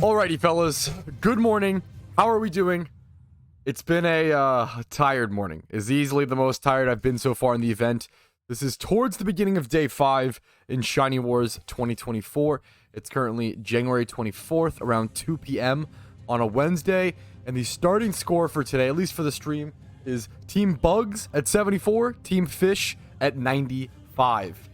Alrighty, fellas. Good morning. How are we doing? It's been a tired morning. Is easily the most tired I've been so far in the event. This is towards the beginning of day 5 in Shiny Wars 2024. It's currently January 24th, around 2 p.m. on a Wednesday. And the starting score for today, at least for the stream, is Team Bugs at 74, Team Fish at 95.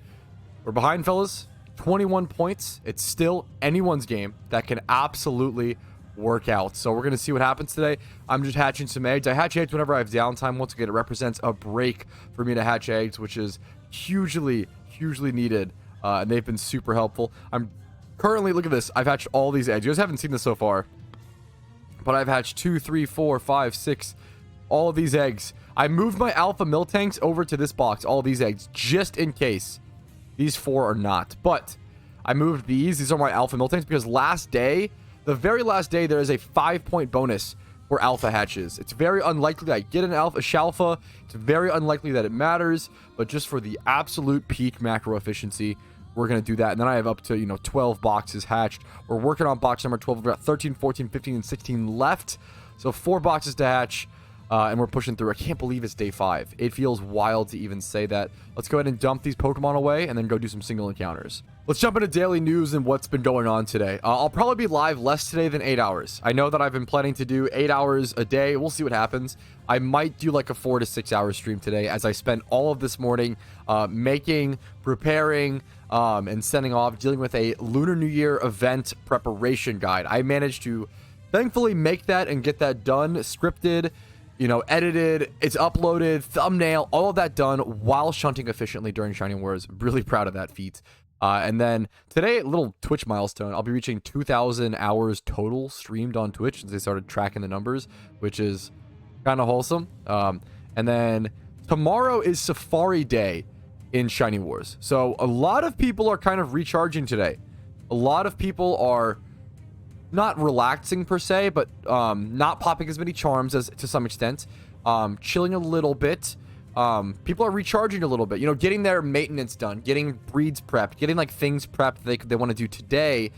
We're behind, fellas. 21 points. It's still anyone's game. That can absolutely work out. So we're going to see what happens today. I'm just hatching some eggs. I hatch eggs whenever I have downtime. Once again, it represents a break for me to hatch eggs, which is hugely needed. And they've been super helpful. I'm currently, look at this. I've hatched all these eggs. You guys haven't seen this so far, but I've hatched 2, 3, 4, 5, 6, all of these eggs. I moved my alpha mill tanks over to this box, all these eggs, just in case. These 4 are not, but I moved these. These are my alpha mill tanks because last day, the very last day, there is a 5-point bonus for alpha hatches. It's very unlikely that I get an alpha shalfa. It's very unlikely that it matters, but just for the absolute peak macro efficiency, we're going to do that. And then I have up to, 12 boxes hatched. We're working on box number 12. We've got 13, 14, 15, and 16 left. So 4 boxes to hatch. And we're pushing through. I can't believe it's day 5. It feels wild to even say that. Let's go ahead and dump these Pokemon away and then go do some single encounters. Let's jump into daily news and what's been going on today. I'll probably be live less today than 8 hours. I know that I've been planning to do 8 hours a day. We'll see what happens. I might do like a 4 to 6 hour stream today as I spent all of this morning making, preparing, and sending off, dealing with a Lunar New Year event preparation guide. I managed to thankfully make that and get that done, scripted, edited, it's uploaded, thumbnail, all of that done while shunting efficiently during Shiny Wars. Really proud of that feat. And then today, a little Twitch milestone. I'll be reaching 2,000 hours total streamed on Twitch since they started tracking the numbers, which is kind of wholesome. And then tomorrow is Safari Day in Shiny Wars. So a lot of people are kind of recharging today. A lot of people are not relaxing per se, but not popping as many charms as to some extent, chilling a little bit. People are recharging a little bit, getting their maintenance done, getting breeds prepped, getting like things prepped they want to do today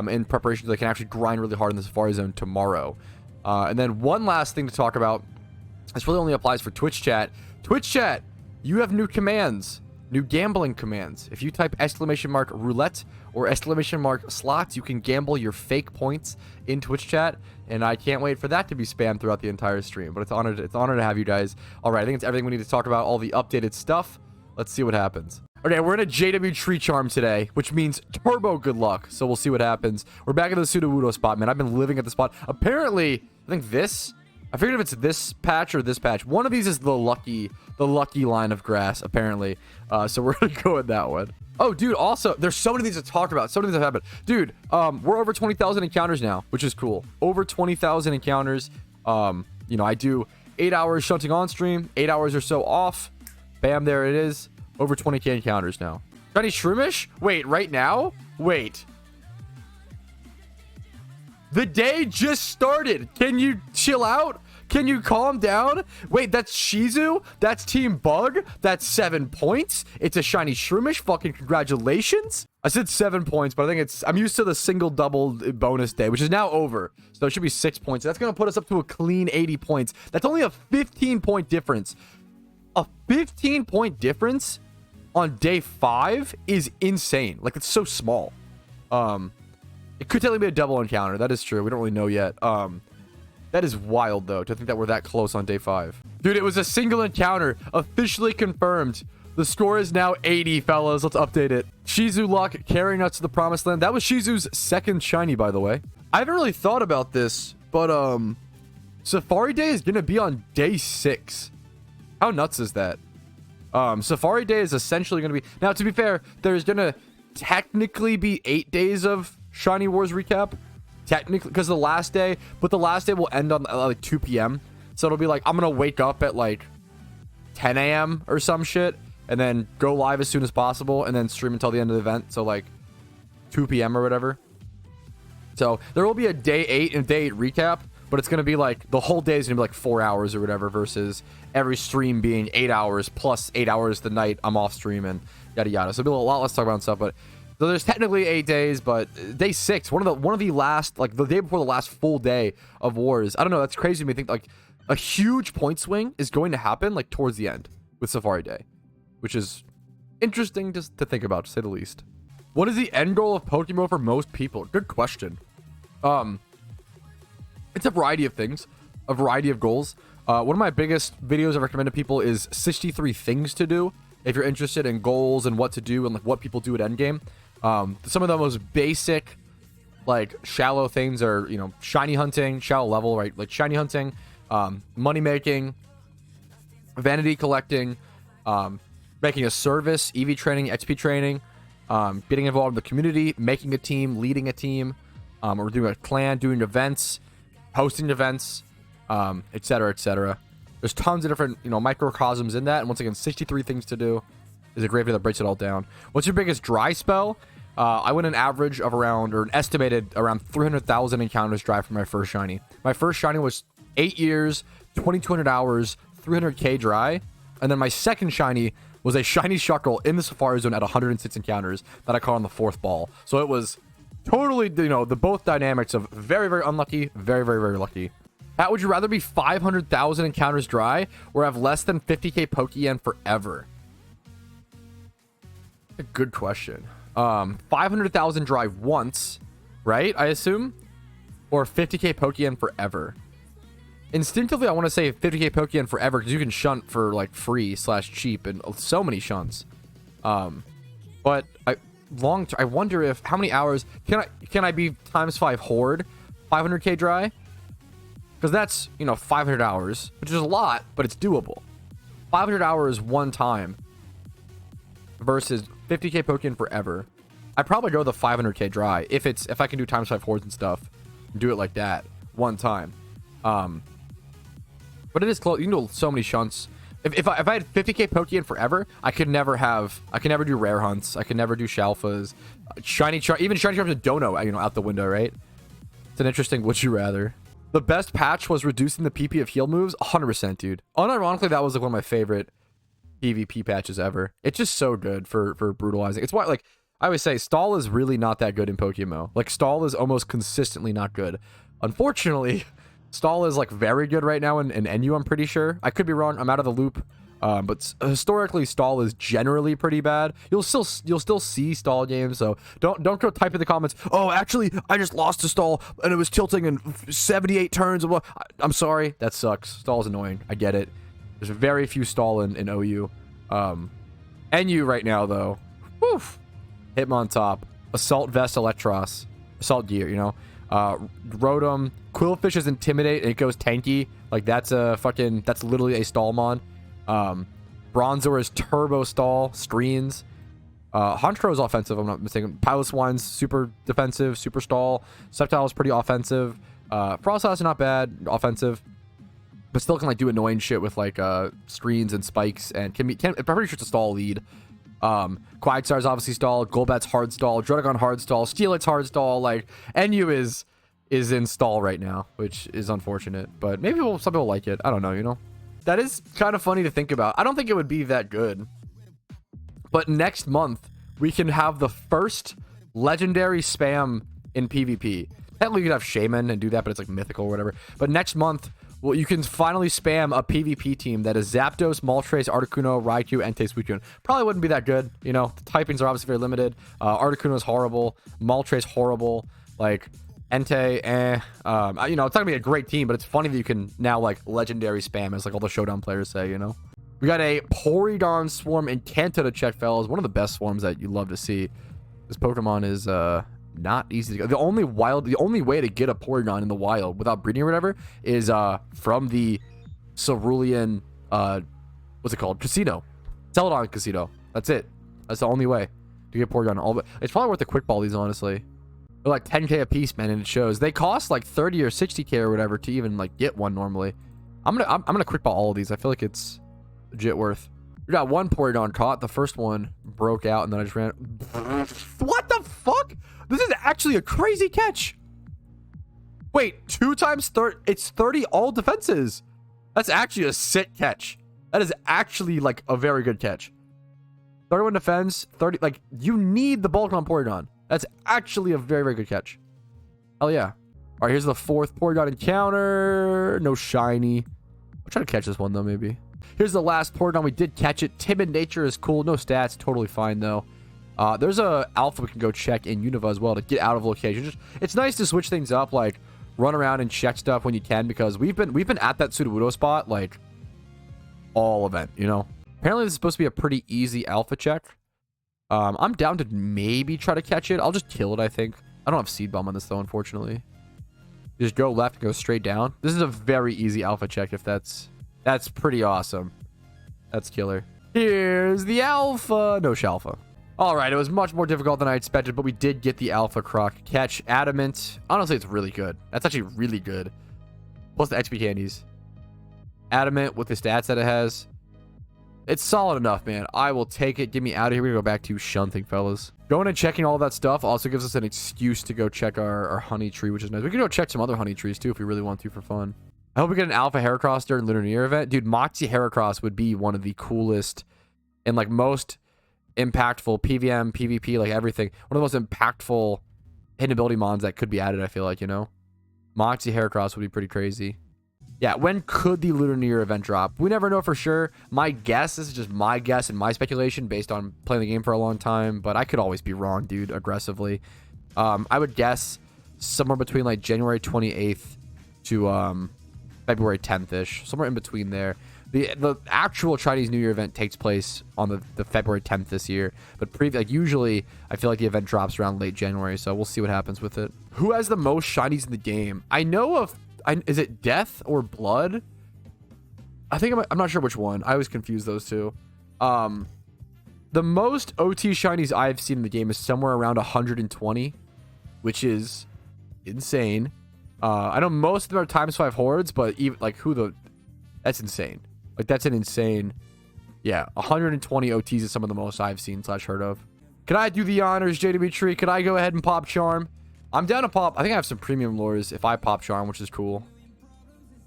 in preparation so they can actually grind really hard in the Safari Zone tomorrow. And then one last thing to talk about. This really only applies for Twitch chat. Twitch chat, you have new commands. New gambling commands. If you type !roulette or !slots, you can gamble your fake points in Twitch chat, and I can't wait for that to be spammed throughout the entire stream. But it's an honor to have you guys. All right, I think it's everything we need to talk about, all the updated stuff. Let's see what happens. Okay, we're in a JW Tree Charm today, which means turbo good luck. So we'll see what happens. We're back in the Sudowoodo spot, man. I've been living at the spot. Apparently, I think I figured if it's this patch or this patch. One of these is the lucky line of grass, apparently. So we're gonna go with that one. Oh, dude, also, there's so many things to talk about. So many things have happened. Dude, we're over 20,000 encounters now, which is cool. Over 20,000 encounters. I do 8 hours shunting on stream, 8 hours or so off. Bam, there it is. Over 20k encounters now. Shiny Shroomish? Wait, right now? Wait. The day just started. Can you chill out? Can you calm down? Wait, that's Shizu? That's Team Bug? That's 7 points? It's a Shiny Shroomish? Fucking congratulations. I said 7 points, but I think I'm used to the single double bonus day, which is now over. So it should be 6 points. That's going to put us up to a clean 80 points. That's only a 15-point difference. A 15-point difference on day 5 is insane. Like, it's so small. It could technically be a double encounter. That is true. We don't really know yet. That is wild, though, to think that we're that close on day 5. Dude, it was a single encounter. Officially confirmed. The score is now 80, fellas. Let's update it. Shizu luck carrying us to the promised land. That was Shizu's second shiny, by the way. I haven't really thought about this, but Safari Day is going to be on day 6. How nuts is that? Safari Day is essentially going to be... Now, to be fair, there's going to technically be 8 days of Shiny Wars recap. Technically, because the last day will end on like 2 p.m. So it'll be like, I'm going to wake up at like 10 a.m. or some shit and then go live as soon as possible and then stream until the end of the event. So like 2 p.m. or whatever. So there will be a day 8 and day 8 recap, but it's going to be like the whole day is going to be like 4 hours or whatever versus every stream being 8 hours plus 8 hours the night I'm off stream and yada yada. So it'll be a lot less talk about stuff, but So there's technically 8 days, but day 6, one of the last, like the day before the last full day of wars. I don't know. That's crazy to me. Think like a huge point swing is going to happen like towards the end with Safari Day, which is interesting just to think about, to say the least. What is the end goal of PokeMMO for most people? Good question. It's a variety of things, a variety of goals. One of my biggest videos I recommend to people is 63 things to do if you're interested in goals and what to do and like what people do at Endgame. Some of the most basic, like shallow things are, you know, shiny hunting, shallow level, right? Like shiny hunting, money making, vanity collecting, making a service, EV training, XP training, getting involved in the community, making a team, leading a team, or doing a clan, doing events, hosting events, etc., etc. There's tons of different, you know, microcosms in that. And once again, 63 things to do is a great video that breaks it all down. What's your biggest dry spell? I went an average of around, or an estimated around 300,000 encounters dry for my first shiny. My first shiny was 8 years, 2,200 hours, 300k dry. And then my second shiny was a shiny Shuckle in the Safari Zone at 106 encounters that I caught on the 4th ball. So it was totally, you know, the both dynamics of very, very unlucky, very, very, very lucky. Pat, would you rather be 500,000 encounters dry or have less than 50k Pokeyen forever? A good question. 500,000 dry once, right? I assume? Or 50k Pokeyen forever? Instinctively, I want to say 50k Pokeyen forever because you can shunt for like free / cheap and so many shunts. But I wonder if how many hours can I be ×5 horde 500k dry? Because that's, you know, 500 hours, which is a lot, but it's doable. 500 hours one time versus 50k Pokeyen forever. I'd probably go the 500k dry if I can do ×5 hordes and stuff, and do it like that one time. But it is close. You can do so many shunts. If I had 50k Pokeyen forever, I could never do rare hunts. I could never do Shalfas, even shiny charms and Dono, you know, out the window, right? It's an interesting would you rather. The best patch was reducing the PP of heal moves. 100%, dude. Unironically, that was like one of my favorite PvP patches ever. It's just so good for brutalizing. It's why, like, I always say, stall is really not that good in PokeMMO. Like, stall is almost consistently not good. Unfortunately, stall is, like, very good right now in NU, I'm pretty sure. I could be wrong. I'm out of the loop. But historically, stall is generally pretty bad. You'll still see stall games, so don't go type in the comments, oh, actually, I just lost to stall, and it was tilting in 78 turns. I'm sorry. That sucks. Stall is annoying. I get it. There's very few stall in OU. NU right now, though. Woof. Hitmon top. Assault Vest Electros. Assault gear, you know. Rotom. Quillfish is Intimidate, and it goes tanky. Like, that's literally a stallmon. Bronzor is Turbo Stall. Streens. Honchkrow is offensive, I'm not mistaken. Piloswine's super defensive, super stall. Sceptile is pretty offensive. Frostlass is not bad, offensive. But still can, like, do annoying shit with, like, screens and spikes, and I'm pretty sure it's a stall lead. Quagsire is obviously stall. Golbat's hard stall. Druddigon hard stall. Steelix hard stall. Like, NU is in stall right now, which is unfortunate. But maybe some people like it. I don't know, you know? That is kind of funny to think about. I don't think it would be that good. But next month, we can have the first legendary spam in PvP. Technically, you could have Shaman and do that, but it's like mythical or whatever. But next month, well, you can finally spam a PvP team that is Zapdos, Moltres, Articuno, Raikou, Entei, Suicune. Probably wouldn't be that good. You know, the typings are obviously very limited. Articuno is horrible. Moltres horrible. Like, Entei, you know, it's not gonna be a great team, but it's funny that you can now, like, legendary spam, as like all the showdown players say, you know. We got a Porygon swarm in Kanto to check, fellas. One of the best swarms that you love to see. This Pokemon is not easy to get. The only way to get a Porygon in the wild without breeding or whatever is from the Cerulean what's it called? Casino. Celadon Casino. That's it. That's the only way to get Porygon. It's probably worth a quick ball these, honestly. They're like 10k a piece, man, and it shows. They cost like 30 or 60k or whatever to even like get one normally. I'm gonna quick ball all of these. I feel like it's legit worth. We got one Porygon caught. The first one broke out, and then I just ran. What the fuck? This is actually a crazy catch. Wait, 2 times 30. It's 30 all defenses. That's actually a sick catch. That is actually like a very good catch. 31 defense, 30. Like, you need the bulk on Porygon. That's actually a very, very good catch. Hell yeah. All right, here's the 4th Porygon encounter. No shiny. I'll try to catch this one, though, maybe. Here's the last Porygon. We did catch it. Timid nature is cool. No stats. Totally fine, though. There's a alpha we can go check in Unova as well to get out of location. It's nice to switch things up, like run around and check stuff when you can, because we've been at that Sudowoodo spot like all event, you know. Apparently this is supposed to be a pretty easy alpha check. I'm down to maybe try to catch it. I'll just kill it, I think. I don't have seed bomb on this though, unfortunately. Just go left and go straight down. This is a very easy alpha check. If that's pretty awesome. That's killer. Here's the alpha. No shalpha. All right, it was much more difficult than I expected, but we did get the alpha croc catch. Adamant. Honestly, it's really good. That's actually really good. Plus the XP candies. Adamant with the stats that it has. It's solid enough, man. I will take it. Get me out of here. We're going to go back to shunting, fellas. Going and checking all that stuff also gives us an excuse to go check our honey tree, which is nice. We can go check some other honey trees, too, if we really want to for fun. I hope we get an alpha Heracross during Lunar New Year event. Dude, Moxie Heracross would be one of the coolest and, like, most impactful PVM, PvP, like, everything. One of the most impactful hidden ability mons that could be added, I feel like, you know? Moxie Heracross would be pretty crazy. Yeah, when could the Lunar New Year event drop? We never know for sure. My guess, this is just my guess and my speculation based on playing the game for a long time, but I could always be wrong, dude, aggressively. I would guess somewhere between like January 28th to February 10th-ish, somewhere in between there. The actual Chinese New Year event takes place on the February 10th this year, but like usually I feel like the event drops around late January, so we'll see what happens with it. Who has the most shinies in the game? I know of. Is it Death or Blood? I think I'm not sure which one. I always confuse those two. The most OT shinies I've seen in the game is somewhere around 120, which is insane. I know most of them are ×5 hordes, but even like that's insane. Like that's an insane. Yeah, 120 OTs is some of the most I've seen / heard of. Can I do the honors, J Dimitri? Could I go ahead and pop Charm? I'm down to pop. I think I have some premium lures if I pop Charm, which is cool.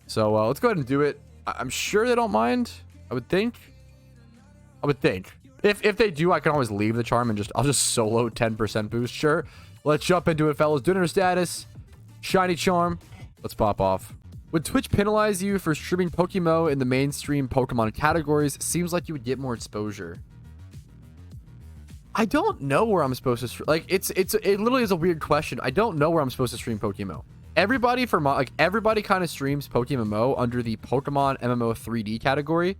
So let's go ahead and do it. I'm sure they don't mind. I would think. If they do, I can always leave the Charm and I'll just solo 10% boost. Sure. Let's jump into it, fellas. Dinner status. Shiny Charm. Let's pop off. Would Twitch penalize you for streaming PokeMMO in the mainstream Pokemon categories? Seems like you would get more exposure. I don't know where I'm supposed to stream. Like it literally is a weird question. I don't know where I'm supposed to stream PokeMMO. Everybody kind of streams PokeMMO under the Pokemon MMO 3D category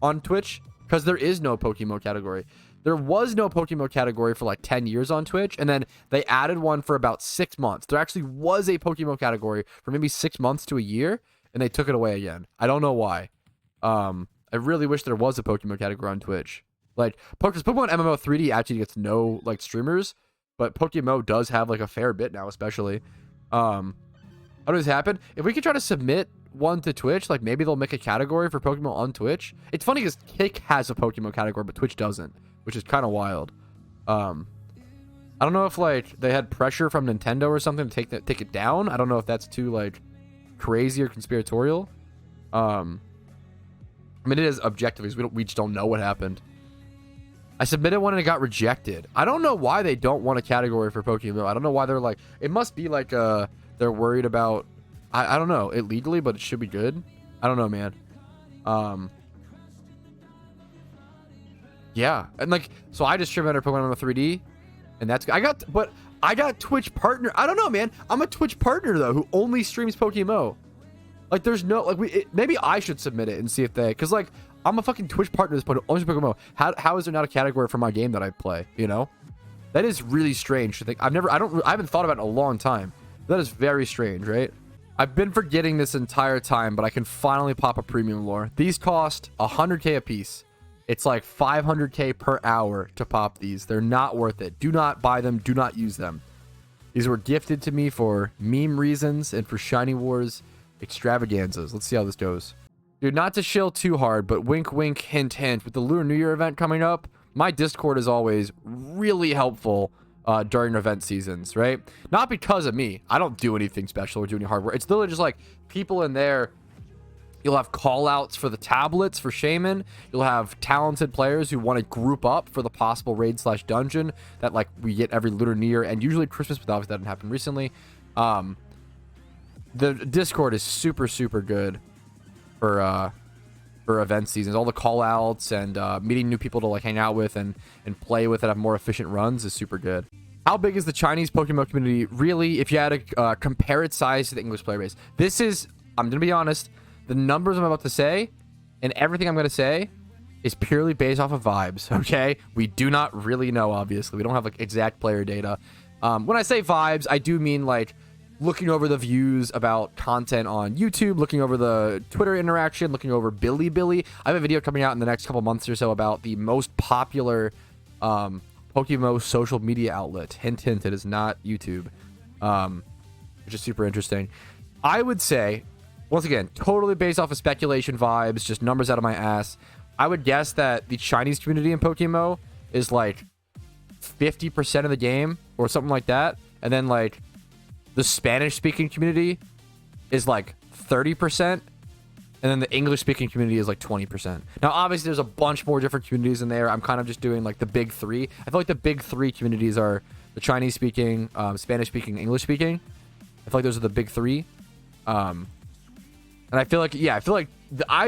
on Twitch, because there is no PokeMMO category. There was no PokeMMO category for like 10 years on Twitch, and then they added one for about 6 months. There actually was a PokeMMO category for maybe 6 months to a year, and they took it away again. I don't know why. I really wish there was a PokeMMO category on Twitch. Like, Pokemon MMO 3D actually gets no, like, streamers, but PokeMMO does have, like, a fair bit now, especially. How does this happen? If we could try to submit one to Twitch, like, maybe they'll make a category for Pokemon on Twitch. It's funny because Kick has a Pokemon category, but Twitch doesn't, which is kind of wild. I don't know if, like, they had pressure from Nintendo or something to take it down. I don't know if that's too, like, crazy or conspiratorial. I mean, it is objectively, we just don't know what happened. I submitted one and it got rejected. I don't know why they don't want a category for Pokemon. I don't know why they're like, it must be like they're worried about, I don't know, illegally, but it should be good. I don't know, man. Yeah, and like, so I just streamed under Pokemon 3D, and that's, I got Twitch partner. I don't know, man. I'm a Twitch partner though who only streams Pokemon. Like, there's no, like, maybe I should submit it and see if they, because like, I'm a fucking Twitch partner at this point. Only Pokemon. How is there not a category for my game that I play? You know, that is really strange to think. I haven't thought about it in a long time. That is very strange, right? I've been forgetting this entire time, but I can finally pop a premium lure. These cost 100k a piece. It's like 500k per hour to pop these. They're not worth it. Do not buy them. Do not use them. These were gifted to me for meme reasons and for Shiny Wars extravaganzas. Let's see how this goes. Dude, not to shill too hard, but wink, wink, hint, hint. With the Lunar New Year event coming up, my Discord is always really helpful during event seasons, right? Not because of me. I don't do anything special or do any hard work. It's literally just like people in there You'll have call outs for the tablets for Shaman. You'll have talented players who want to group up for the possible raid / dungeon that like we get every lunar new year and usually Christmas, but obviously that didn't happen recently. The Discord is super good for event seasons. All the call outs and meeting new people to like hang out with and play with that have more efficient runs is super good. How big is the Chinese PokeMMO community really if you had to compare its size to the English player base? This is, I'm gonna be honest, the numbers I'm about to say and everything I'm going to say is purely based off of vibes, okay? We do not really know, obviously. We don't have like exact player data. When I say vibes, I do mean like looking over the views about content on YouTube, looking over the Twitter interaction, looking over Bilibili. I have a video coming out in the next couple months or so about the most popular PokeMMO social media outlet. Hint, hint, it is not YouTube, which is super interesting. I would say, once again, totally based off of speculation vibes, just numbers out of my ass, I would guess that the Chinese community in PokeMMO is like 50% of the game or something like that. And then like the Spanish-speaking community is like 30%. And then the English-speaking community is like 20%. Now, obviously, there's a bunch more different communities in there. I'm kind of just doing like the big three. I feel like the big three communities are the Chinese-speaking, Spanish-speaking, English-speaking. I feel like those are the big three. And I feel like, yeah, I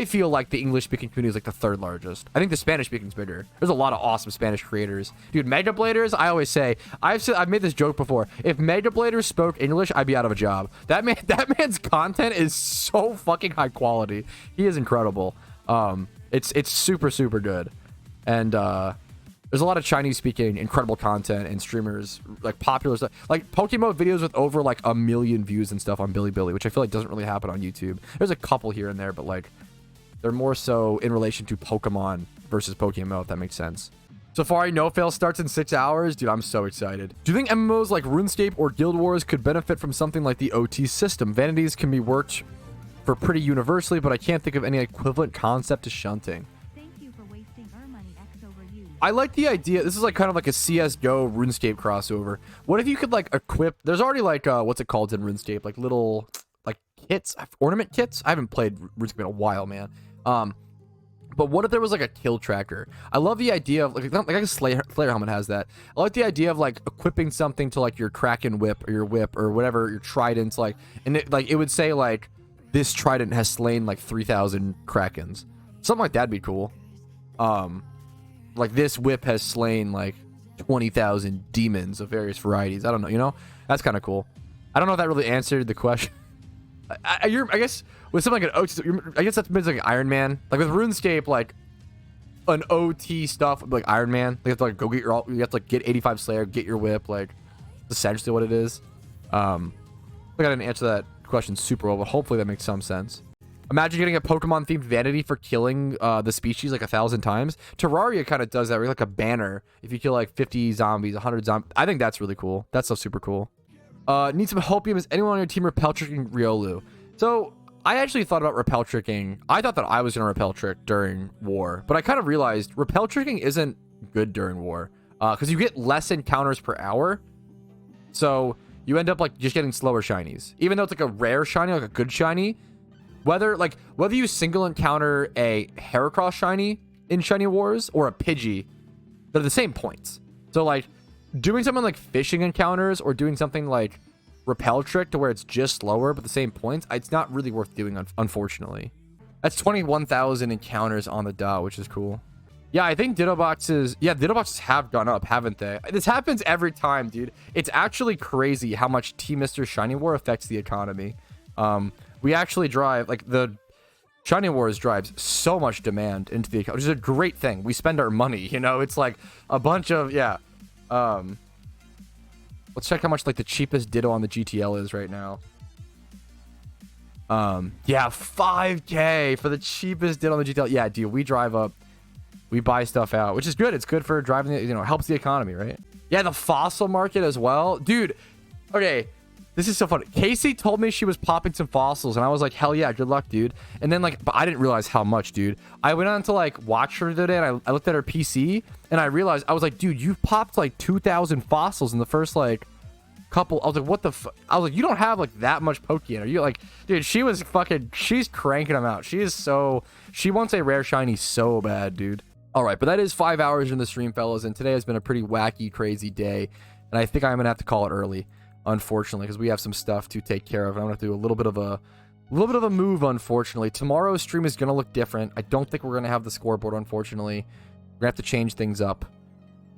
feel like the English-speaking community is like the third largest. I think the Spanish-speaking is bigger. There's a lot of awesome Spanish creators. Dude, Mega Bladers, I always say, I've made this joke before. If Mega Bladers spoke English, I'd be out of a job. That man's content is so fucking high quality. He is incredible. It's super good. And there's a lot of Chinese-speaking incredible content and streamers, like popular stuff, like PokeMMO videos with over like 1 million views and stuff on Bilibili, which I feel like doesn't really happen on YouTube. There's a couple here and there, but like they're more so in relation to Pokemon versus PokeMMO, if that makes sense. Safari No Fail starts in 6 hours. Dude, I'm so excited. Do you think MMOs like RuneScape or Guild Wars could benefit from something like the OT system? Vanities can be worked for pretty universally, but I can't think of any equivalent concept to shunting. I like the idea. This is like kind of like a CSGO RuneScape crossover. What if you could like equip, there's already like what's it called in RuneScape, like little like kits, ornament kits. I haven't played RuneScape in a while, man. But what if there was like a kill tracker? I love the idea of like a Slayer helmet has that. I like the idea of like equipping something to like your Kraken whip or your whip or whatever, your tridents, like, and it would say like this trident has slain like 3,000 Krakens. Something like that'd be cool. Like this whip has slain like 20,000 demons of various varieties. I don't know, you know? That's kind of cool. I don't know if that really answered the question. I guess with something like an OT, I guess that means like Iron Man. Like with RuneScape, like an OT stuff, like Iron Man. You have to like go get you have to like get 85 Slayer, get your whip. Like essentially what it is. I think I didn't answer that question super well, but hopefully that makes some sense. Imagine getting a Pokemon themed vanity for killing the species like 1,000 times. Terraria kind of does that. Where like a banner if you kill like 50 zombies, 100 zombies. I think that's really cool. That stuff's super cool. Need some helpium. Is anyone on your team repel tricking Riolu? So I actually thought about repel tricking. I thought that I was gonna repel trick during war, but I kind of realized repel tricking isn't good during war because you get less encounters per hour. So you end up like just getting slower shinies, even though it's like a rare shiny, like a good shiny. Whether you single encounter a Heracross shiny in Shiny Wars or a Pidgey, they're the same points. So like doing something like fishing encounters or doing something like repel trick to where it's just slower but the same points, it's not really worth doing, unfortunately. That's 21,000 encounters on the dot, which is cool. Yeah, I think Ditto boxes have gone up, haven't they? This happens every time, dude. It's actually crazy how much Team Mr. Shiny War affects the economy. We actually drive, like, the Shiny Wars drives so much demand into the account, which is a great thing. We spend our money, you know? It's like a bunch of, yeah. Let's check how much, like, the cheapest Ditto on the GTL is right now. Yeah, 5K for the cheapest Ditto on the GTL. Yeah, dude, we drive up, we buy stuff out, which is good. It's good for driving, you know, helps the economy, right? Yeah, the fossil market as well. Dude, okay. This is so funny. Casey told me she was popping some fossils, and I was like, hell yeah, good luck, dude. And then, like, but I didn't realize how much, dude. I went on to, like, watch her today, and I looked at her PC, and I realized, I was like, dude, you've popped, like, 2,000 fossils in the first, like, couple. I was like, what the I was like, you don't have like that much Pokeyen. Are you like, dude, she was fucking, she's cranking them out. She wants a rare shiny so bad, dude. All right, but that is 5 hours in the stream, fellas, and today has been a pretty wacky, crazy day, and I think I'm gonna have to call it early, unfortunately, because we have some stuff to take care of. I'm gonna have to do a little bit of a move, unfortunately. Tomorrow's stream is gonna look different. I don't think we're gonna have the scoreboard, unfortunately. We're gonna have to change things up.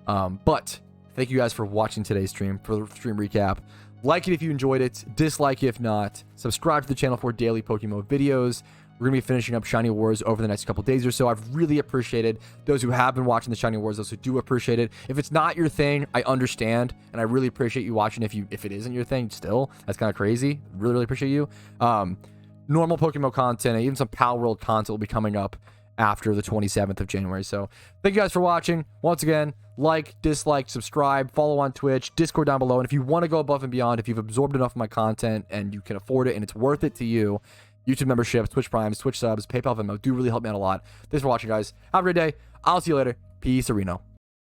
But thank you guys for watching today's stream, for the stream recap. Like it if you enjoyed it, dislike if not. Subscribe to the channel for daily PokeMMO videos. We're going to be finishing up Shiny Wars over the next couple days or so. I've really appreciated those who have been watching the Shiny Wars, those who do appreciate it. If it's not your thing, I understand, and I really appreciate you watching. If it isn't your thing still, that's kind of crazy. Really, really appreciate you. Normal PokeMMO content, and even some Pal World content will be coming up after the 27th of January. So thank you guys for watching. Once again, like, dislike, subscribe, follow on Twitch, Discord down below. And if you want to go above and beyond, if you've absorbed enough of my content and you can afford it and it's worth it to you, YouTube memberships, Twitch Primes, Twitch subs, PayPal, Venmo do really help me out a lot. Thanks for watching, guys. Have a great day. I'll see you later. Peace, Reno.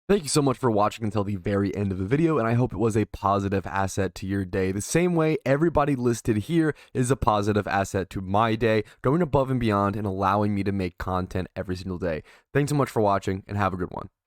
Thank you so much for watching until the very end of the video, and I hope it was a positive asset to your day. The same way everybody listed here is a positive asset to my day, going above and beyond and allowing me to make content every single day. Thanks so much for watching, and have a good one.